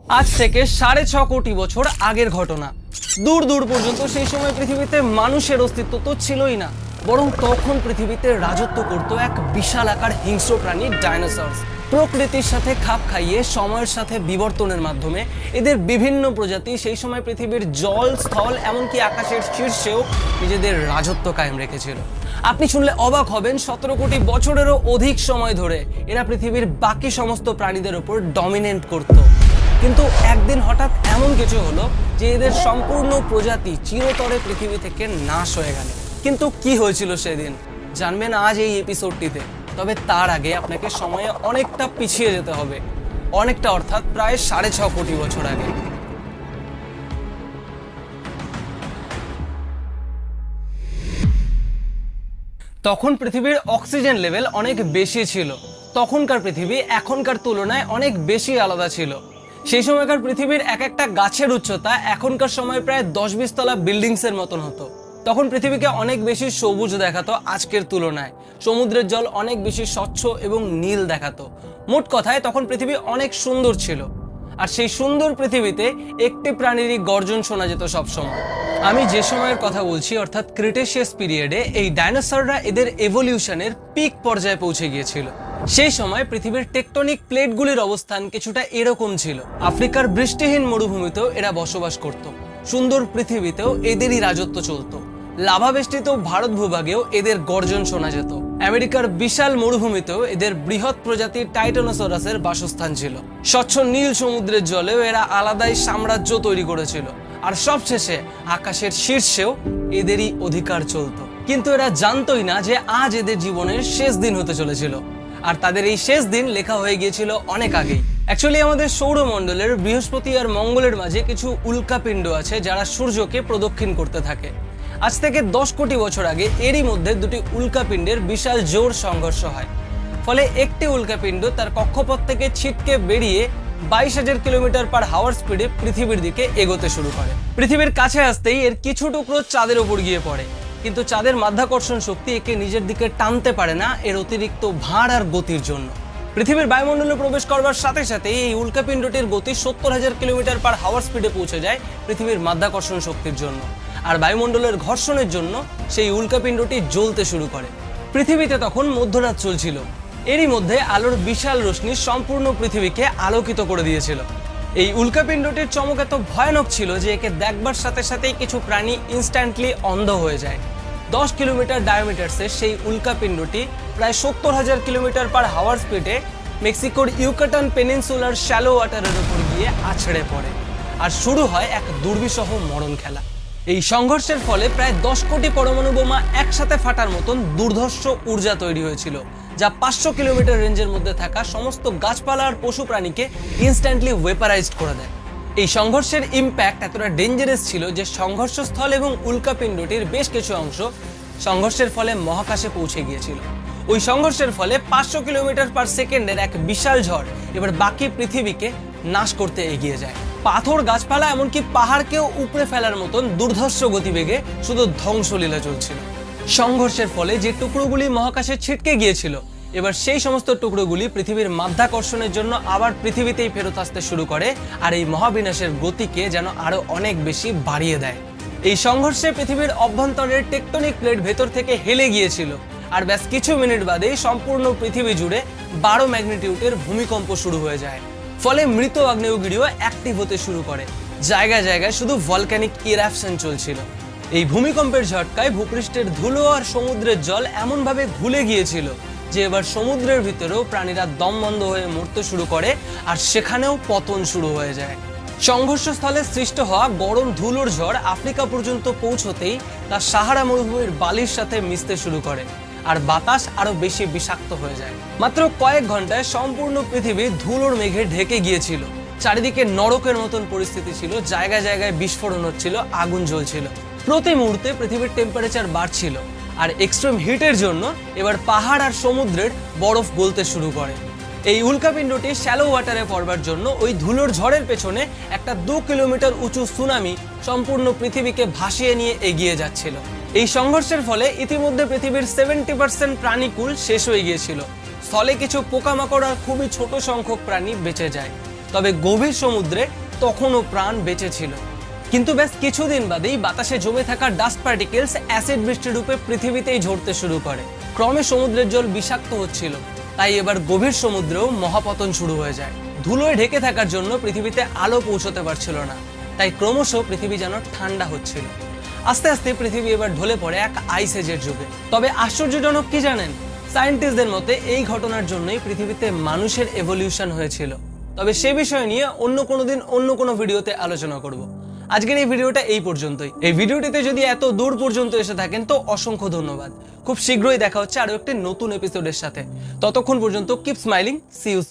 আজ থেকে 6.5 কোটি বছর আগের ঘটনা। দূর দূর পর্যন্ত সেই সময় পৃথিবীতে মানুষের অস্তিত্ব তো ছিলই না, বরং তখন পৃথিবীতে রাজত্ব করত এক বিশাল আকার হিংস্র প্রাণী ডাইনোসরস। প্রকৃতির সাথে খাপ খাইয়ে সময়ের সাথে বিবর্তনের মাধ্যমে এদের বিভিন্ন প্রজাতি সেই সময় পৃথিবীর জল, স্থল, এমনকি আকাশের শীর্ষেও নিজেদের রাজত্ব কায়েম রেখেছিল। আপনি শুনলে অবাক হবেন, 17 কোটি বছরেরও অধিক সময় ধরে এরা পৃথিবীর বাকি সমস্ত প্রাণীদের উপর ডমিনেট করত। কিন্তু একদিন হঠাৎ এমন কিছু হলো যে এদের সম্পূর্ণ প্রজাতি চিরতরে পৃথিবী থেকে নাশ হয়ে গেল। কিন্তু কি হয়েছিল সেদিন জানবেন আজ এই এপিসোডটিতে। তবে তার আগে আপনাকে সময়ে অনেকটা পিছিয়ে যেতে হবে, অনেকটা, অর্থাৎ প্রায় 6.5 কোটি বছর আগে। তখন পৃথিবীর অক্সিজেন লেভেল অনেক বেশি ছিল। তখনকার পৃথিবী এখনকার তুলনায় অনেক বেশি আলাদা ছিল। সেই সময়কার পৃথিবীর এক একটা গাছের উচ্চতা এখনকার সময় প্রায় 10-20 তলা বিল্ডিংসের মতন হতো। তখন পৃথিবীকে অনেক বেশি সবুজ দেখাতো আজকের তুলনায়। সমুদ্রের জল অনেক বেশি স্বচ্ছ এবং নীল দেখাতো। মোট কথায় তখন পৃথিবী অনেক সুন্দর ছিল। আর সেই সুন্দর পৃথিবীতে একটি প্রাণীরই গর্জন শোনা যেত সবসময়। আমি যে সময়ের কথা বলছি অর্থাৎ ক্রিটেশিয়াস পিরিয়ডে এই ডাইনোসররা এদের এভলিউশনের পিক পর্যায়ে পৌঁছে গিয়েছিল। সেই সময় পৃথিবীর টেকটনিক প্লেটগুলির অবস্থান কিছুটা এরকম ছিল। আফ্রিকার বৃষ্টিহীন মরুভূমিতেও এরা বসবাস করত। সুন্দর পৃথিবীতেও এদেরই রাজত্ব চলত। লাভাবেষ্টিত ভারত ভূভাগেও এদের গর্জন শোনা যেত। আমেরিকার বিশাল মরুভূমিতেও এদের বৃহৎ প্রজাতির টাইটানোসরাসের বাসস্থান ছিল। স্বচ্ছ নীল সমুদ্রের জলেও এরা আলাদাই সাম্রাজ্য তৈরি করেছিল। আর সবশেষে আকাশের শীর্ষেও এদেরই অধিকার চলত। কিন্তু এরা জানতই না যে আজ এদের জীবনের শেষ দিন হতে চলেছিল। আর তাদের এই শেষ দিন লেখা হয়ে গিয়েছিল অনেক আগেই। অ্যাকচুয়ালি আমাদের সৌরমণ্ডলের বৃহস্পতি আর মঙ্গলের মাঝে কিছু উল্কাপিণ্ড আছে যারা সূর্যকে প্রদক্ষিণ করতে থাকে। আজ থেকে 10 কোটি বছর আগে এরই মধ্যে দুটি উল্কাপিণ্ডের বিশাল জোর সংঘর্ষ হয়। ফলে একটি উল্কাপিণ্ড তার কক্ষপথ থেকে ছিটকে বেরিয়ে 22,000 কিলোমিটার পার হাওয়ার স্পিডে পৃথিবীর দিকে এগোতে শুরু করে। পৃথিবীর কাছে আসতেই এর কিছু টুকরো চাঁদের ওপর গিয়ে পড়ে। কিন্তু চাঁদের মাধ্যাকর্ষণ শক্তি একে নিজের দিকে টানতে পারে না এর অতিরিক্ত ভার আর গতির জন্য। পৃথিবীর বায়ুমণ্ডলে প্রবেশ করবার সাথে সাথে এই উল্কাপিণ্ডটির গতি 70,000 কিলোমিটার পার হাওয়ার স্পিডে পৌঁছে যায় পৃথিবীর মাধ্যাকর্ষণ শক্তির জন্য। আর বায়ুমণ্ডলের ঘর্ষণের জন্য সেই উল্কাপিণ্ডটি জ্বলতে শুরু করে। পৃথিবীতে তখন মধ্যরাত চলছিল। এরই মধ্যে আলোর বিশাল রশ্মি সম্পূর্ণ পৃথিবীকে আলোকিত করে দিয়েছিল। এই উল্কাপিণ্ডটির চমক এত ভয়ানক ছিল যে একে দেখবার সাথে সাথেই কিছু প্রাণী ইনস্ট্যান্টলি অন্ধ হয়ে যায়। 10 কিলোমিটার ডায়ামিটারসের সেই উল্কাপিণ্ডটি প্রায় 70,000 কিলোমিটার পার হাওয়ার স্পিডে মেক্সিকোর ইউকাটান পেনিনসুলার শ্যালো ওয়াটারের উপর গিয়ে আছড়ে পড়ে। আর শুরু হয় এক দুর্বিষহ মরণ খেলা। এই সংঘর্ষের ফলে প্রায় 10 কোটি পরমাণু বোমা একসাথে ফাটার মতন দুর্ধর্ষ ঊর্জা তৈরি হয়েছিল, যা 500 কিলোমিটার রেঞ্জের মধ্যে থাকা সমস্ত গাছপালা আর পশু প্রাণীকে ইনস্ট্যান্টলি ওয়েপারাইজড করে দেয়। এই সংঘর্ষের ইম্প্যাক্ট এতটা ডেঞ্জারাস ছিল যে সংঘর্ষস্থল এবং উল্কাপিণ্ডটির বেশ কিছু অংশ সংঘর্ষের ফলে মহাকাশে পৌঁছে গিয়েছিল। ওই সংঘর্ষের ফলে 500 কিলোমিটার পার সেকেন্ডের এক বিশাল ঝড় এবার বাকি পৃথিবীকে নাশ করতে এগিয়ে যায়। পাথর, গাছপালা, এমনকি পাহাড়কেও উপড়ে ফেলার মতন দুর্ধর্ষ গতিবেগে শুধু ধ্বংসলীলা চলছিল। সংঘর্ষের ফলে যে টুকরোগুলি মহাকাশে ছিটকে গিয়েছিল এবার সেই সমস্ত টুকরোগুলি পৃথিবীর মাধ্যাকর্ষণের জন্য আবার পৃথিবীতেই ফেরত আসতে শুরু করে আর এই মহাবিনাশের গতিকে যেন আরো অনেক বেশি বাড়িয়ে দেয়। এই সংঘর্ষে পৃথিবীর অভ্যন্তরের টেকটনিক প্লেট ভেতর থেকে হেলে গিয়েছিল। আর ব্যাস কিছু মিনিট বাদেই সম্পূর্ণ পৃথিবী জুড়ে 12 ম্যাগনিটিউডের ভূমিকম্প শুরু হয়ে যায়। ফলে মৃত আগ্নেয়গিরিও অ্যাক্টিভ হতে শুরু করে। জায়গায় জায়গায় শুধু ভলক্যানিক ইরাপশন চলছিল। এই ভূমিকম্পের ঝটকায় ভূপৃষ্ঠের ধুলো আর সমুদ্রের জল এমনভাবে ঘুলে গিয়েছিল যে এবার সমুদ্রের ভিতরেও প্রাণীরা দম বন্ধ হয়ে মরতে শুরু করে আর সেখানেও পতন শুরু হয়ে যায়। সংঘর্ষস্থলে সৃষ্ট হওয়া গরম ধুলোর ঝড় আফ্রিকা পর্যন্ত পৌঁছতেই তা সাহারা মরুভূমির বালির সাথে মিশতে শুরু করে আর বাতাস আরো বেশি বিষাক্ত হয়ে যায়। মাত্র কয়েক ঘন্টায় সম্পূর্ণ পৃথিবী ধুলোর মেঘে ঢেকে গিয়েছিল। চারিদিকে নরকের মতন পরিস্থিতি ছিল। জায়গায় জায়গায় বিস্ফোরণ হচ্ছিল, আগুন জ্বলছিল। প্রতি মুহূর্তে পৃথিবীর টেম্পারেচার বাড়ছিল আর এক্সট্রিম হিটের জন্য এবার পাহাড় আর সমুদ্রের বরফ গলতে শুরু করে। এই উল্কাপিণ্ডটি শ্যালো ওয়াটারে পড়বার জন্য ওই ধুলোর ঝড়ের পেছনে একটা 2 কিলোমিটার উঁচু সুনামি সম্পূর্ণ পৃথিবীকে ভাসিয়ে নিয়ে এগিয়ে যাচ্ছিল। এই সংঘর্ষের ফলে ইতিমধ্যে পৃথিবীর 70% প্রাণীকুল শেষ হয়ে গিয়েছিল। স্থলে কিছু পোকামাকড় আর খুবই ছোট সংখ্যক প্রাণী বেঁচে যায়। তবে গভীর সমুদ্রে তখনও প্রাণ বেঁচে ছিল। কিন্তু ব্যাস কিছুদিন বাদেই বাতাসে জমে থাকা ডাস্ট পার্টিকেলস অ্যাসিড বৃষ্টির রূপে পৃথিবীতেই ঝরতে শুরু করে। ক্রমে সমুদ্রের জল বিষাক্ত হচ্ছিল, তাই এবার গভীর সমুদ্রেও মহাপতন শুরু হয়ে যায়। ধুলোয় ঢেকে থাকার জন্য পৃথিবীতে আলো পৌঁছতে পারছিল না, তাই ক্রমশ পৃথিবী যেন ঠান্ডা হচ্ছিল। আস্তে আস্তে পৃথিবী এবার ঢলে পড়ে এক আইস এজের যুগে। তবে আশ্চর্যজনক কি জানেন, সায়েন্টিস্টদের মতে এই ঘটনার জন্যই পৃথিবীতে মানুষের এভলিউশন হয়েছিল। তবে সে বিষয় নিয়ে অন্য কোনো দিন অন্য কোনো ভিডিওতে আলোচনা করব। আজকের এই ভিডিওটা এই পর্যন্তই। এই ভিডিওটিতে যদি এত দূর পর্যন্ত এসে থাকেন তো অসংখ্য ধন্যবাদ। খুব শীঘ্রই দেখা হচ্ছে আরো একটি নতুন এপিসোডের সাথে। ততক্ষণ পর্যন্ত কিপ স্মাইলিং, সি ইউ।